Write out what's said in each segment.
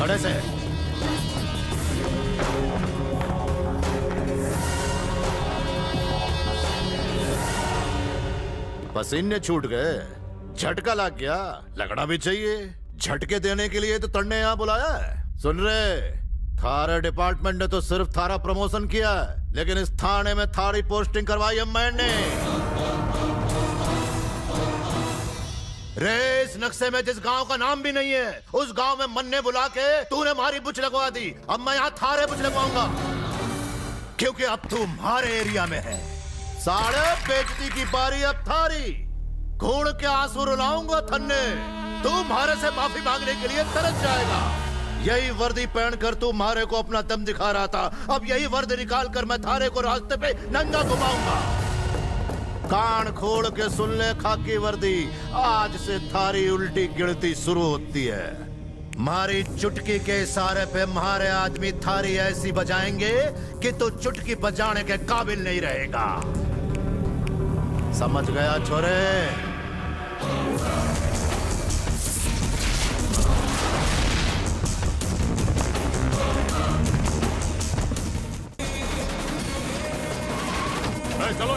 खड़े से। पसीने छूट गए, झटका लग गया, लगना भी चाहिए। झटके देने के लिए तो तन्ने यहाँ बुलाया है। सुन रहे, थारे डिपार्टमेंट ने तो सिर्फ थारा प्रमोशन किया है, लेकिन इस थाने में थारी पोस्टिंग करवाई है मैंने। रे इस नक्शे में जिस गांव का नाम भी नहीं है, उस गांव में मन्ने बुला के तूने हमारी बुच लगवा दी। अब मैं यहाँ थारे बुच लगवाऊंगा, क्योंकि अब तू हमारे एरिया में है। साढ़े बेइज्जती की बारी अब थारी। घूर के आंसू रुलाऊंगा थन्ने, तू हमारे से माफी मांगने के लिए तरस जाएगा। यही वर्दी पहनकर तू हमारे को अपना दम दिखा रहा था, अब यही वर्दी निकाल कर मैं थारे को रास्ते पे नंगा घुमाऊंगा। कान खोल के सुन ले खाकी वर्दी, आज से थारी उल्टी गिनती शुरू होती है। मारी चुटकी के इशारे पे हमारे आदमी थारी ऐसी बजाएंगे कि तू चुटकी बजाने के काबिल नहीं रहेगा। समझ गया छोरे? चलो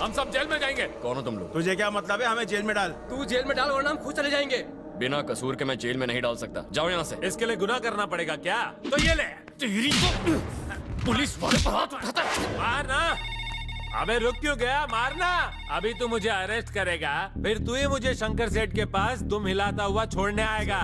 हम सब जेल में जाएंगे। कौन हो तुम लोग? तुझे क्या मतलब है? हमें जेल में डाल। तू जेल में डाल वरना हम खुद चले जाएंगे। बिना कसूर के मैं जेल में नहीं डाल सकता। जाओ यहाँ से। इसके लिए गुनाह करना पड़ेगा क्या? तो ये ले। तेरी को पुलिस वाले पर हाथ उठाता है। मारना। अबे रुक क्यों गया? मारना। अभी तू मुझे अरेस्ट करेगा, फिर तू ही मुझे शंकर सेठ के पास दुम हिलाता हुआ छोड़ने आएगा।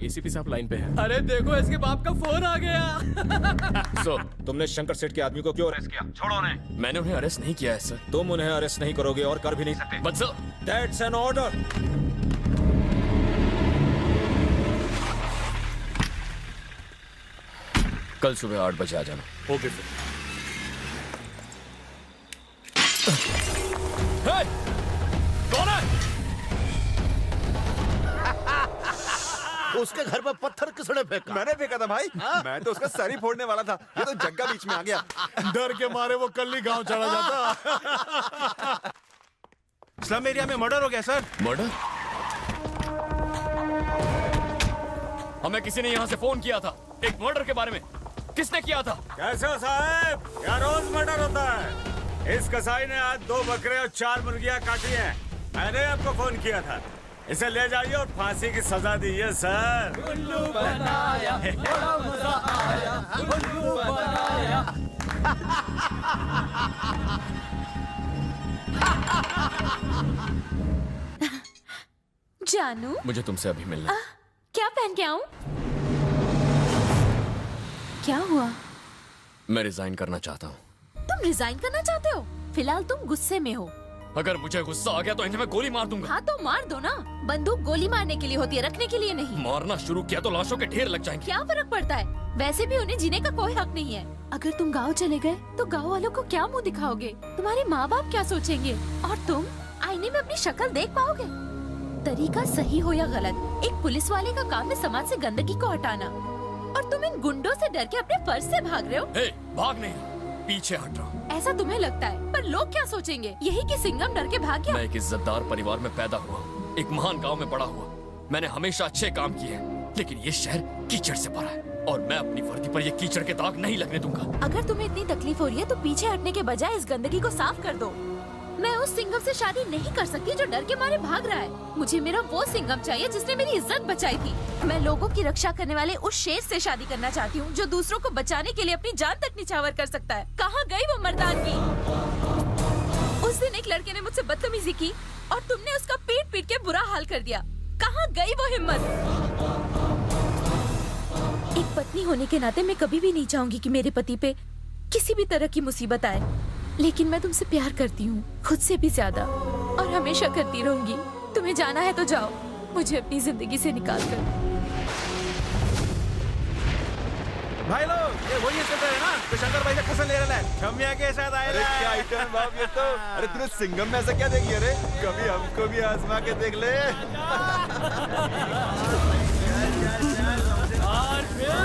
एसीपी साहब लाइन पे है। अरे देखो इसके बाप का फोन आ गया। सो तुमने शंकर सेठ के आदमी को क्यों अरेस्ट किया? छोड़ो उन्हें। मैंने उन्हें अरेस्ट नहीं किया है सर। तुम उन्हें अरेस्ट नहीं करोगे और कर भी नहीं सकते। But sir, that's an order. कल सुबह 8 बजे आ जाना। Okay sir. कौन है? उसके घर पर पत्थर किसने फेंका? मैंने फेंका था भाई। मैं तो उसका सर ही फोड़ने वाला था, ये तो जग्गा बीच में आ गया। डर के मारे वो कल्ली गांव चला जाता। स्लम एरिया में मर्डर हो गया सर। मर्डर? हमें किसी ने यहाँ से फोन किया था एक मर्डर के बारे में। किसने किया था? कैसे हो साहब? क्या रोज मर्डर होता है? इस कसाई ने आज 2 बकरे और 4 मुर्गियां काटी हैं। मैंने आपको फोन किया था। इसे ले जाइए और फांसी की सजा दीजिए सर। उल्लू बनाया, बड़ा मजा आया, उल्लू बनाया। जानू, मुझे तुमसे अभी मिलना। क्या पहन के आऊं? क्या हुआ? मैं रिजाइन करना चाहता हूँ। तुम रिजाइन करना चाहते हो? फिलहाल तुम गुस्से में हो। अगर मुझे गुस्सा आ गया तो इन्हें मैं गोली मार दूंगा। हाँ तो मार दो ना। बंदूक गोली मारने के लिए होती है, रखने के लिए नहीं। मारना शुरू किया तो लाशों के ढेर लग जाएंगे। क्या फर्क पड़ता है? वैसे भी उन्हें जीने का कोई हक नहीं है। अगर तुम गाँव चले गए तो गाँव वालों को क्या मुँह दिखाओगे? तुम्हारे माँ बाप क्या सोचेंगे? और तुम आईने में अपनी शक्ल देख पाओगे? तरीका सही हो या गलत, एक पुलिस वाले का काम है समाज से गंदगी को हटाना, और तुम इन गुंडों से डर के अपने फर्ज से भाग रहे हो। भाग नहीं, पीछे हट रहा हूँ। ऐसा तुम्हें लगता है, पर लोग क्या सोचेंगे? यही कि सिंघम डर के भाग गया। मैं एक इज्जतदार परिवार में पैदा हुआ, एक महान गांव में बड़ा हुआ। मैंने हमेशा अच्छे काम किए हैं, लेकिन ये शहर कीचड़ से भरा है और मैं अपनी वर्दी पर ये कीचड़ के दाग नहीं लगने दूंगा। अगर तुम्हें इतनी तकलीफ हो रही है तो पीछे हटने के बजाय इस गंदगी को साफ कर दो। मैं उस सिंघम से शादी नहीं कर सकती जो डर के मारे भाग रहा है। मुझे मेरा वो सिंघम चाहिए जिसने मेरी इज्जत बचाई थी। मैं लोगों की रक्षा करने वाले उस शेर से शादी करना चाहती हूँ जो दूसरों को बचाने के लिए अपनी जान तक निछावर कर सकता है। कहाँ गई वो मर्दानगी? उस दिन एक लड़के ने मुझसे बदतमीजी की और तुमने उसका पीट पीट के बुरा हाल कर दिया। कहाँ गई वो हिम्मत? एक पत्नी होने के नाते मैं कभी भी नहीं चाहूंगी कि मेरे पति पे किसी भी तरह की मुसीबत आए, लेकिन मैं तुमसे प्यार करती हूँ, खुद से भी ज्यादा, और हमेशा करती रहूंगी। तुम्हें जाना है तो जाओ, मुझे अपनी जिंदगी से निकाल कर। भाई लोग, ये वही चल रहा है ना तो शंकर भाई का फसल ले रहा है। छमिया के साथ आए। अरे क्या आइटम बाप ये तो। अरे तूने सिंघम में ऐसा क्या देखी? अरे कभी हमको भी आजमा के देख ले। और फिर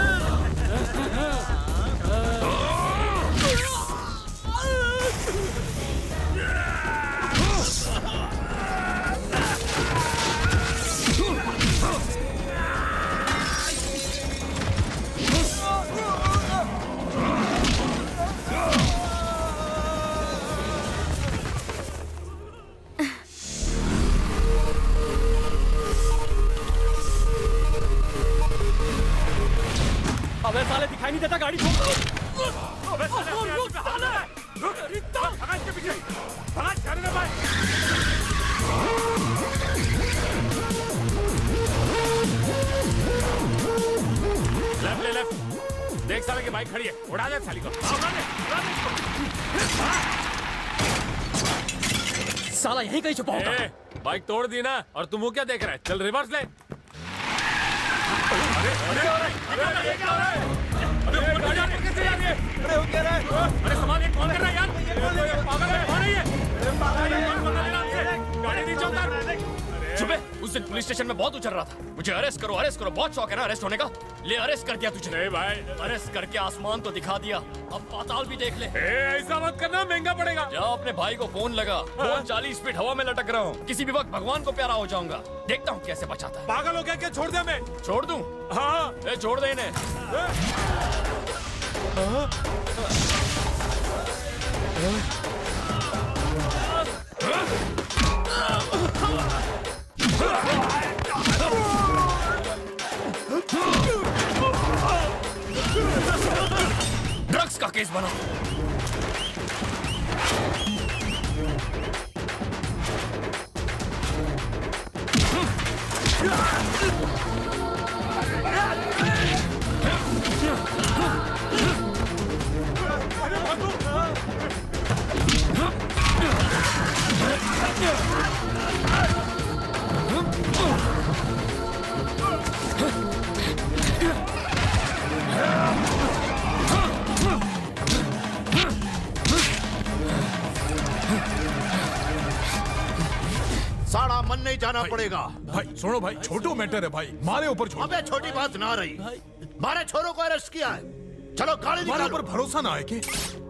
गाड़ी रोक। भगा इसके पीछे, भगा, जाने दे भाई। लेफ्ट ले लेफ्ट। देख साले की बाइक खड़ी है, उड़ा दे साली को। साला यहीं कहीं छुपा होगा। बाइक तोड़ दी ना, और तुम वो क्या देख रहा है? चल रिवर्स ले। अरे सामान ये कौन कर रहा है यार? पागल है, कौन है ये? गाड़ी नीचे उतार। चुपे, उस दिन पुलिस स्टेशन में बहुत उछल रहा था। मुझे अरेस्ट करो, बहुत शौक है ना अरेस्ट होने का। ले अरेस्ट कर दिया तुझे। नहीं भाई, अरेस्ट करके आसमान तो दिखा दिया, अब पाताल भी देख ले। ऐसा मत करना, महंगा पड़ेगा। जा अपने भाई को फोन लगा। फोन 40 फीट हवा में लटक रहा हूँ, किसी भी वक्त भगवान को प्यारा हो जाऊंगा। देखता हूँ कैसे बचाता है। पागल हो गया क्या? छोड़ दे मैं। छोड़ दूं? हाँ, छोड़ दे इन्हें। ड्रग्स का केस बना। साड़ा मन नहीं जाना पड़ेगा। भाई सुनो भाई, छोटू मैटर है भाई, मारे ऊपर छोड़। अबे छोटी बात ना रही, मारे छोरों को अरेस्ट किया है। चलो गाड़ी हमारे निकालो। ऊपर भरोसा ना है कि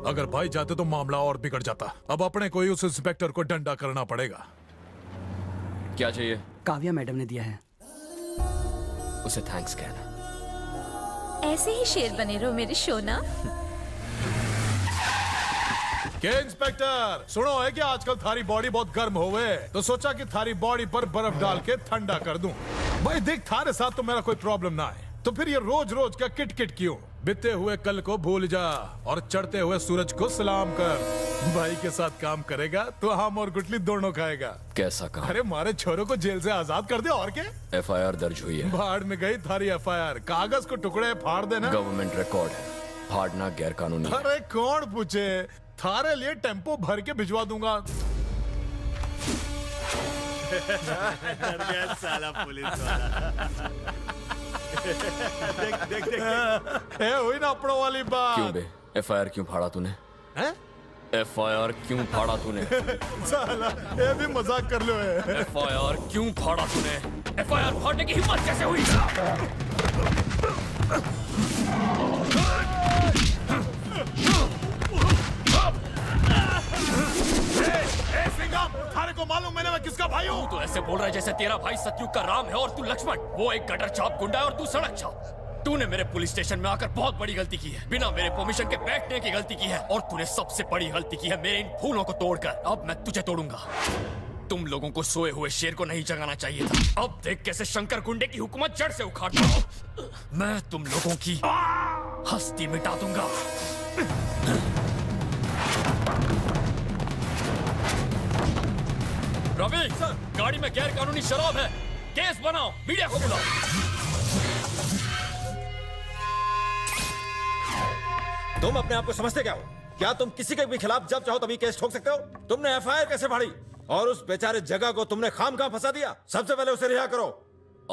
अगर भाई जाते तो मामला और बिगड़ जाता। अब अपने कोई उस इंस्पेक्टर को डंडा करना पड़ेगा। क्या चाहिए? काव्या मैडम ने दिया है। उसे थैंक्स कहना। ऐसे ही शेर बने रहो मेरे सोना। क्या इंस्पेक्टर, सुनो है कि आजकल थारी बॉडी बहुत गर्म हो गए, तो सोचा कि थारी बॉडी पर बर्फ डाल के ठंडा कर दूं। भाई देख, थारे साथ तो मेरा कोई प्रॉब्लम ना है, तो फिर ये रोज रोज का किट किट क्यों? बीते हुए कल को भूल जा और चढ़ते हुए सूरज को सलाम कर। भाई के साथ काम करेगा तो हम और गुटली दोनों खाएगा। कैसा काम? अरे मारे छोरों को जेल से आजाद कर दे और क्या। FIR दर्ज हुई है। भाड़ में गई थारी FIR, कागज को टुकड़े फाड़ देना। गवर्नमेंट रिकॉर्ड है, फाड़ना गैर कानूनी है। अरे कौन पूछे, थारे लिए टेम्पो भर के भिजवा दूंगा। साला पुलिस वाला। देख देख देख। हुई ना अपनों वाली बात। क्यों बे, FIR क्यों फाड़ा तूने? FIR क्यों फाड़ा तूने? साला ये भी मजाक कर लो है। FIR क्यों फाड़ा तूने? FIR फाड़ने की हिम्मत कैसे हुई? थारे को मालूम मैंने मैं किसका भाई हूँ? तू तो ऐसे बोल रहा है जैसे तेरा भाई सतयुग का राम है और तू लक्ष्मण। वो एक गटर छाप गुंडा है और तू सड़क छाप। तूने मेरे पुलिस स्टेशन में आकर बहुत बड़ी गलती की है, बिना मेरे परमिशन के बैठने की गलती की है, और तूने सबसे बड़ी गलती की है मेरे इन फूलों को तोड़कर। अब मैं तुझे तोड़ूंगा। तुम लोगों को सोए हुए शेर को नहीं जगाना चाहिए था। अब देख कैसे शंकर गुंडे की हुकूमत जड़ से उखाड़ता हूँ। मैं तुम लोगों की हस्ती मिटा दूंगा। रवि, गाड़ी में गैर कानूनी शराब है, केस बनाओ, मीडिया को बुलाओ। तुम अपने आप को समझते क्या हो? क्या तुम किसी के भी खिलाफ जब चाहो तभी केस ठोक सकते हो? तुमने FIR कैसे फाड़ी? और उस बेचारे जगह को तुमने खामखा फंसा दिया। सबसे पहले उसे रिहा करो।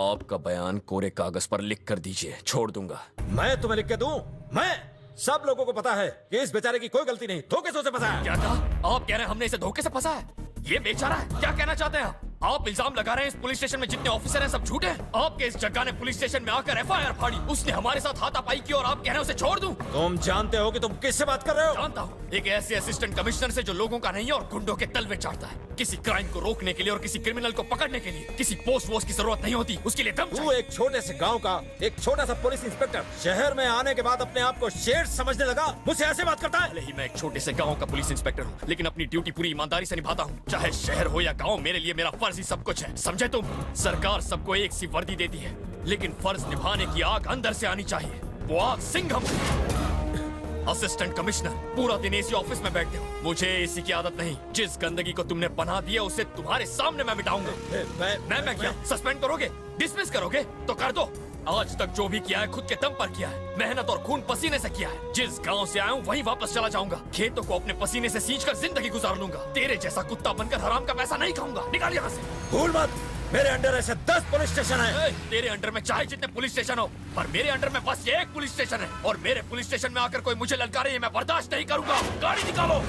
आपका बयान कोरे कागज पर लिख कर दीजिए, छोड़ दूंगा। मैं तुम्हें लिख के दूं? मैं? सब लोगों को पता है कि इस बेचारे की कोई गलती नहीं, धोखे से उसे फंसा है। क्या कहा? आप कह रहे हैं हमने इसे धोखे से फंसा है? ये बेचारा है, क्या कहना चाहते हैं आप? इल्जाम लगा रहे हैं इस पुलिस स्टेशन में जितने ऑफिसर हैं सब झूठे हैं। आपके इस जग्गा ने पुलिस स्टेशन में आकर FIR फाड़ी, उसने हमारे साथ हाथापाई की और आप कह रहे हैं उसे छोड़ दूं? तुम जानते हो कि तुम किससे बात कर रहे हो? जानता हूँ, एक ऐसे असिस्टेंट कमिश्नर से जो लोगों का नहीं है और गुंडों के तलवे चाटता है। किसी क्राइम को रोकने के लिए और किसी क्रिमिनल को पकड़ने के लिए किसी पोस्ट वोस्ट की जरूरत नहीं होती, उसके लिए दम तू चाहिए। एक छोटे से गांव का एक छोटा सा पुलिस इंस्पेक्टर शहर में आने के बाद अपने आप को शेर समझने लगा, मुझसे ऐसे बात करता है? भले ही मैं एक छोटे से गांव का पुलिस इंस्पेक्टर हूँ, लेकिन अपनी ड्यूटी पूरी ईमानदारी से निभाता हूँ। चाहे शहर हो या गांव, मेरे लिए मेरा फर्ज ही सब कुछ है, समझे तुम? सरकार सबको एक सी वर्दी देती है, लेकिन फर्ज निभाने की आग अंदर से आनी चाहिए। वो आग सिंघम। असिस्टेंट कमिश्नर, पूरा दिन एसी ऑफिस में बैठते हो। मुझे एसी की आदत नहीं। जिस गंदगी को तुमने पनाह दिया उसे तुम्हारे सामने मैं मिटाऊंगा। मैं क्या सस्पेंड करोगे, डिसमिस करोगे तो कर दो। आज तक जो भी किया है खुद के दम पर किया है, मेहनत और खून पसीने से किया है। जिस गांव से आया हूँ वहीं वापस चला जाऊंगा। खेतों को अपने पसीने से सींचकर जिंदगी गुजार लूंगा। तेरे जैसा कुत्ता बनकर हराम का पैसा नहीं खाऊंगा। निकाल यहाँ से। भूल मत, मेरे अंडर ऐसे 10 पुलिस स्टेशन है। तेरे अंडर में चाहे जितने पुलिस स्टेशन हो, पर मेरे अंडर में बस ये एक पुलिस स्टेशन है। और मेरे पुलिस स्टेशन में आकर कोई मुझे ललकारे मैं बर्दाश्त नहीं करूंगा। गाड़ी निकालो।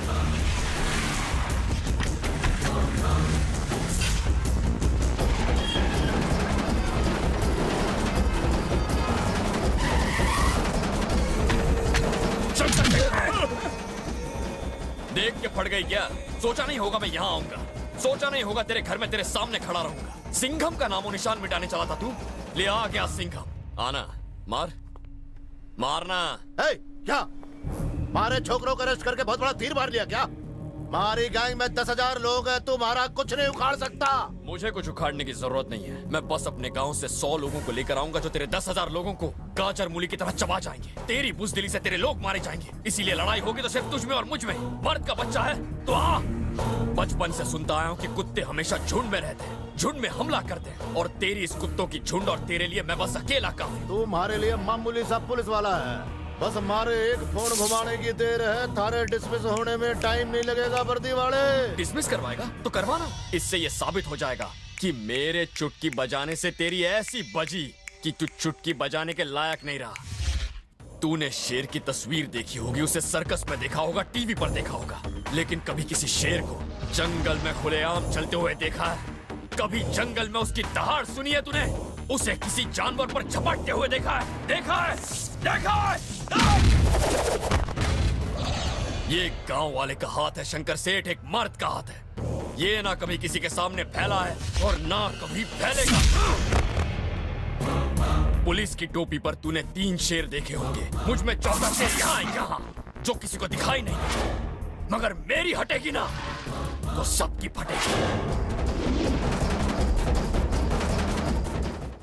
देख के फट गई क्या? सोचा नहीं होगा मैं यहाँ आऊंगा। सोचा नहीं होगा तेरे घर में तेरे सामने खड़ा रहूंगा। सिंघम का नामो निशान मिटाने चला था तू। ले आ गया सिंघम। आना, मार, मारना। क्या मारे छोकरों को अरेस्ट करके बहुत बड़ा तीर मार लिया क्या? हमारी गैंग में 10,000 लोग हैं, तुम्हारा कुछ नहीं उखाड़ सकता। मुझे कुछ उखाड़ने की जरूरत नहीं है। मैं बस अपने गांव से 100 लोगों को लेकर आऊंगा जो तेरे 10,000 लोगों को गाजर मूली की तरह चबा जाएंगे। तेरी बुजदिली से तेरे लोग मारे जाएंगे। इसीलिए लड़ाई होगी तो सिर्फ तुझ में और मुझ में। मर्द का बच्चा है तो आ। बचपन से सुनता आया हूँ कि कुत्ते हमेशा झुंड में रहते हैं, झुंड में हमला करते हैं। और तेरी इस कुत्तों की झुंड और तेरे लिए मैं बस अकेला काफी। तुम्हारे लिए मामूली सा पुलिस वाला है। बस हमारे एक फोन घुमाने की देर है। थारे डिसमिस होने में टाइम नहीं लगेगा। वर्दी वाले डिसमिस करवाएगा तो करवाना। इससे ये साबित हो जाएगा कि मेरे चुटकी बजाने से तेरी ऐसी बजी कि तू चुटकी बजाने के लायक नहीं रहा। तूने शेर की तस्वीर देखी होगी, उसे सर्कस में देखा होगा, टीवी पर देखा होगा, लेकिन कभी किसी शेर को जंगल में खुलेआम चलते हुए देखा है? कभी जंगल में उसकी दहाड़ सुनी है तूने? उसे किसी जानवर पर झपटते हुए देखा है? देखा है? देखा है? ये गांव वाले का हाथ है शंकर सेठ, एक मर्द का हाथ है। ये ना कभी किसी के सामने फैला है और ना कभी फैलेगा। पुलिस की टोपी पर तूने 3 शेर देखे होंगे। मुझ में 14 शेर यहाँ जो किसी को दिखाई नहीं, मगर मेरी हटेगी ना तो सबकी फटेगी।